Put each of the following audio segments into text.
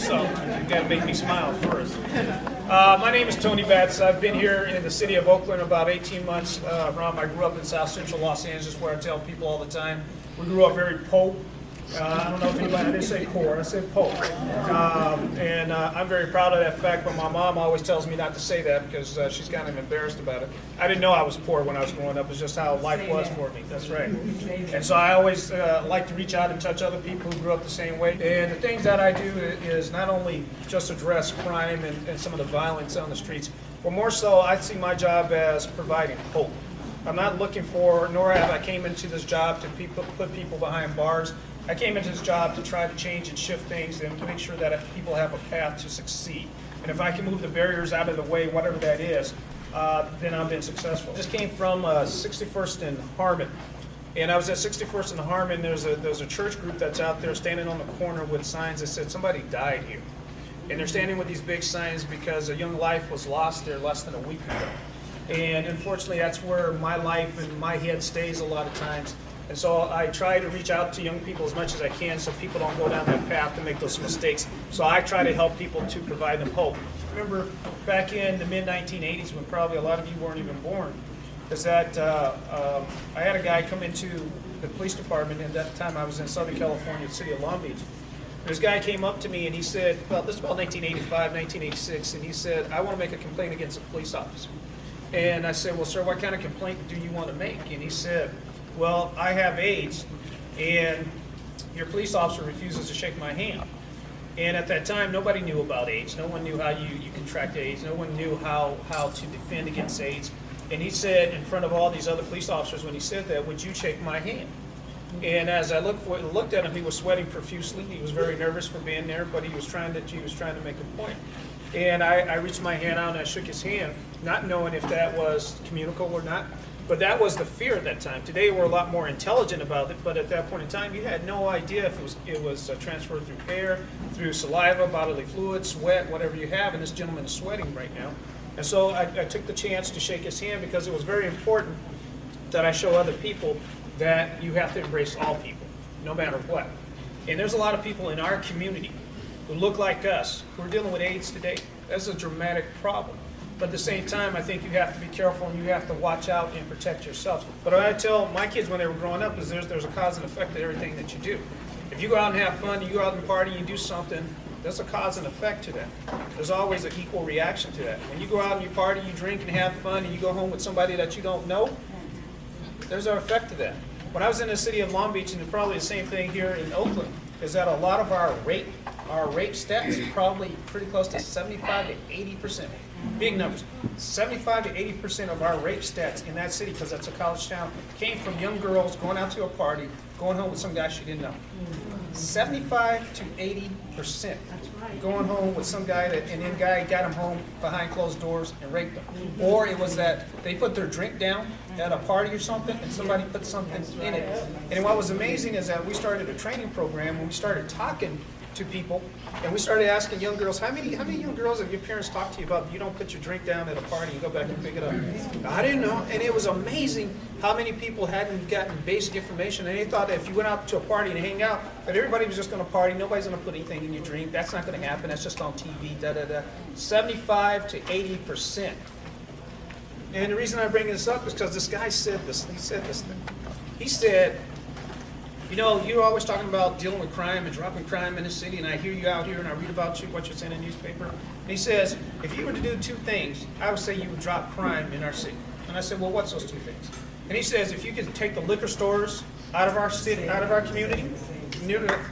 so you got to make me smile first. My name is Tony Batts. I've been here in the city of Oakland about 18 months. I grew up in South Central Los Angeles, where I tell people all the time, we grew up very poor. I don't know if anybody, I didn't say poor, I said poor. I'm very proud of that fact, but my mom always tells me not to say that because she's kind of embarrassed about it. I didn't know I was poor when I was growing up. It's just how life was for me. That's right. And so I always like to reach out and touch other people who grew up the same way. And the things that I do is not only just address crime and some of the violence on the streets, but more so I see my job as providing hope. I'm not looking for, nor have I came into this job to put people behind bars. I came into this job to try to change and shift things and to make sure that people have a path to succeed. And if I can move the barriers out of the way, whatever that is, then I've been successful. This came from 61st and Harmon. And I was at 61st and Harmon. There's a church group that's out there standing on the corner with signs that said somebody died here. And they're standing with these big signs because a young life was lost there less than a week ago. And unfortunately, that's where my life and my head stays a lot of times. And so I try to reach out to young people as much as I can so people don't go down that path to make those mistakes. So I try to help people to provide them hope. Remember back in the mid-1980s when probably a lot of you weren't even born, is that I had a guy come into the police department, and at that time I was in Southern California, the city of Long Beach. This guy came up to me and he said, well, this is about 1985, 1986, and he said, I want to make a complaint against a police officer. And I said, well, sir, what kind of complaint do you want to make? And he said, well, I have AIDS, and your police officer refuses to shake my hand. And at that time, nobody knew about AIDS. No one knew how you contract AIDS. No one knew how to defend against AIDS. And he said in front of all these other police officers when he said that, would you shake my hand? And as I looked at him, he was sweating profusely. He was very nervous for being there, but he was trying to make a point. And I reached my hand out and I shook his hand, not knowing if that was communicable or not. But that was the fear at that time. Today we're a lot more intelligent about it, but at that point in time you had no idea if it was transferred through air, through saliva, bodily fluid, sweat, whatever you have, and this gentleman is sweating right now. And so I took the chance to shake his hand because it was very important that I show other people that you have to embrace all people, no matter what. And there's a lot of people in our community who look like us who are dealing with AIDS today. That's a dramatic problem. But at the same time, I think you have to be careful and you have to watch out and protect yourself. But what I tell my kids when they were growing up is there's a cause and effect to everything that you do. If you go out and have fun, you go out and party, you do something, there's a cause and effect to that. There's always an equal reaction to that. When you go out and you party, you drink and have fun, and you go home with somebody that you don't know, there's an effect to that. When I was in the city of Long Beach, and probably the same thing here in Oakland, is that a lot of our rape stats are probably pretty close to 75 to 80%. Big numbers. 75 to 80% of our rape stats in that city, because that's a college town, came from young girls going out to a party, going home with some guy she didn't know. 75 to 80% going home with some guy and then guy got him home behind closed doors and raped them. Or it was that they put their drink down at a party or something and somebody put something in it. And what was amazing is that we started a training program and we started talking to people, and we started asking young girls, how many young girls have your parents talked to you about you don't put your drink down at a party, you go back and pick it up? I didn't know, and it was amazing how many people hadn't gotten basic information, and they thought that if you went out to a party and hang out, that everybody was just going to party, nobody's going to put anything in your drink, that's not going to happen, that's just on TV, 75 to 80%. And the reason I bring this up is because this guy said this, he said, you know, you're always talking about dealing with crime and dropping crime in the city, and I hear you out here and I read about you, what you're saying in the newspaper. And he says, if you were to do two things, I would say you would drop crime in our city. And I said, well, what's those two things? And he says, if you could take the liquor stores out of our city, out of our community,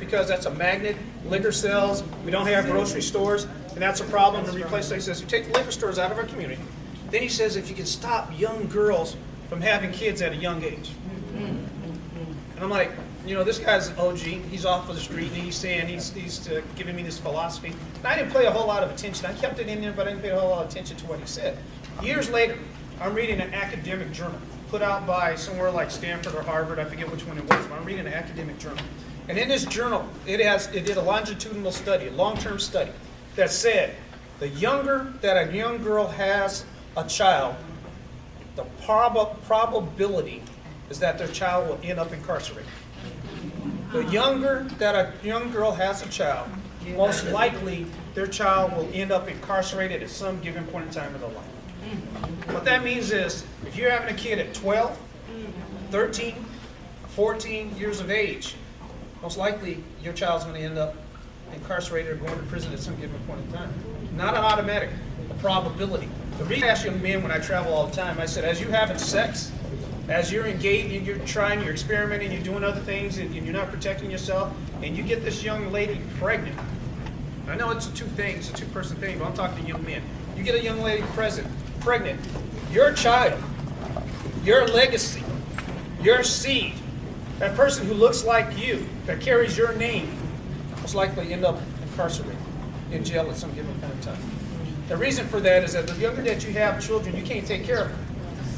because that's a magnet, liquor sales, we don't have grocery stores, and that's a problem to replace. So he says, you take the liquor stores out of our community. Then he says, if you can stop young girls from having kids at a young age. And I'm like, you know, this guy's an OG. He's off of the street, and he's saying he's giving me this philosophy. And I didn't pay a whole lot of attention. I kept it in there, but I didn't pay a whole lot of attention to what he said. Years later, I'm reading an academic journal put out by somewhere like Stanford or Harvard. I forget which one it was, but I'm reading an academic journal. And in this journal, it did a longitudinal study, a long-term study, that said the younger that a young girl has a child, the probability is that their child will end up incarcerated. The younger that a young girl has a child, most likely their child will end up incarcerated at some given point in time in their life. What that means is, if you're having a kid at 12, 13, 14 years of age, most likely your child's going to end up incarcerated or going to prison at some given point in time. Not an automatic, a probability. The reason I ask young men when I travel all the time, I said, as you're having sex, as you're engaged, you're trying, you're experimenting, you're doing other things, and you're not protecting yourself, and you get this young lady pregnant. I know it's a two-person thing, but I'm talking to young men. You get a young lady pregnant, your child, your legacy, your seed, that person who looks like you, that carries your name, most likely end up incarcerated, in jail at some given point in time. The reason for that is that the younger that you have children, you can't take care of them.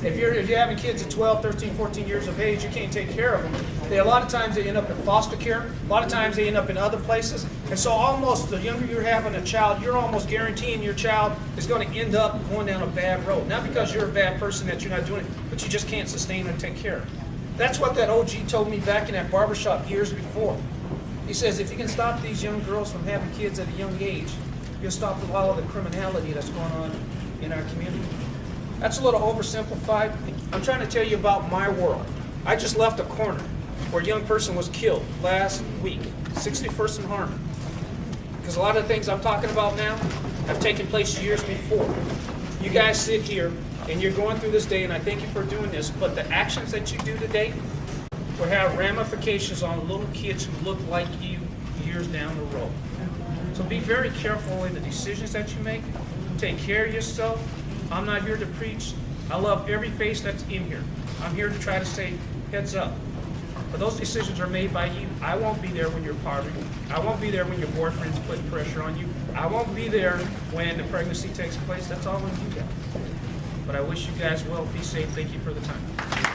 If you're having kids at 12, 13, 14 years of age, you can't take care of them. A lot of times they end up in foster care. A lot of times they end up in other places. And so almost the younger you're having a child, you're almost guaranteeing your child is going to end up going down a bad road. Not because you're a bad person that you're not doing it, but you just can't sustain and take care of it. That's what that OG told me back in that barbershop years before. He says, if you can stop these young girls from having kids at a young age, you'll stop a lot of the criminality that's going on in our community. That's a little oversimplified. I'm trying to tell you about my world. I just left a corner where a young person was killed last week, 61st and Harmon. Because a lot of the things I'm talking about now have taken place years before. You guys sit here and you're going through this day, and I thank you for doing this, but the actions that you do today will have ramifications on little kids who look like you years down the road. So be very careful in the decisions that you make. Take care of yourself. I'm not here to preach. I love every face that's in here. I'm here to try to say, heads up. But those decisions are made by you. I won't be there when you're poverty. I won't be there when your boyfriend's putting pressure on you. I won't be there when the pregnancy takes place. That's all on you guys. But I wish you guys well. Be safe. Thank you for the time.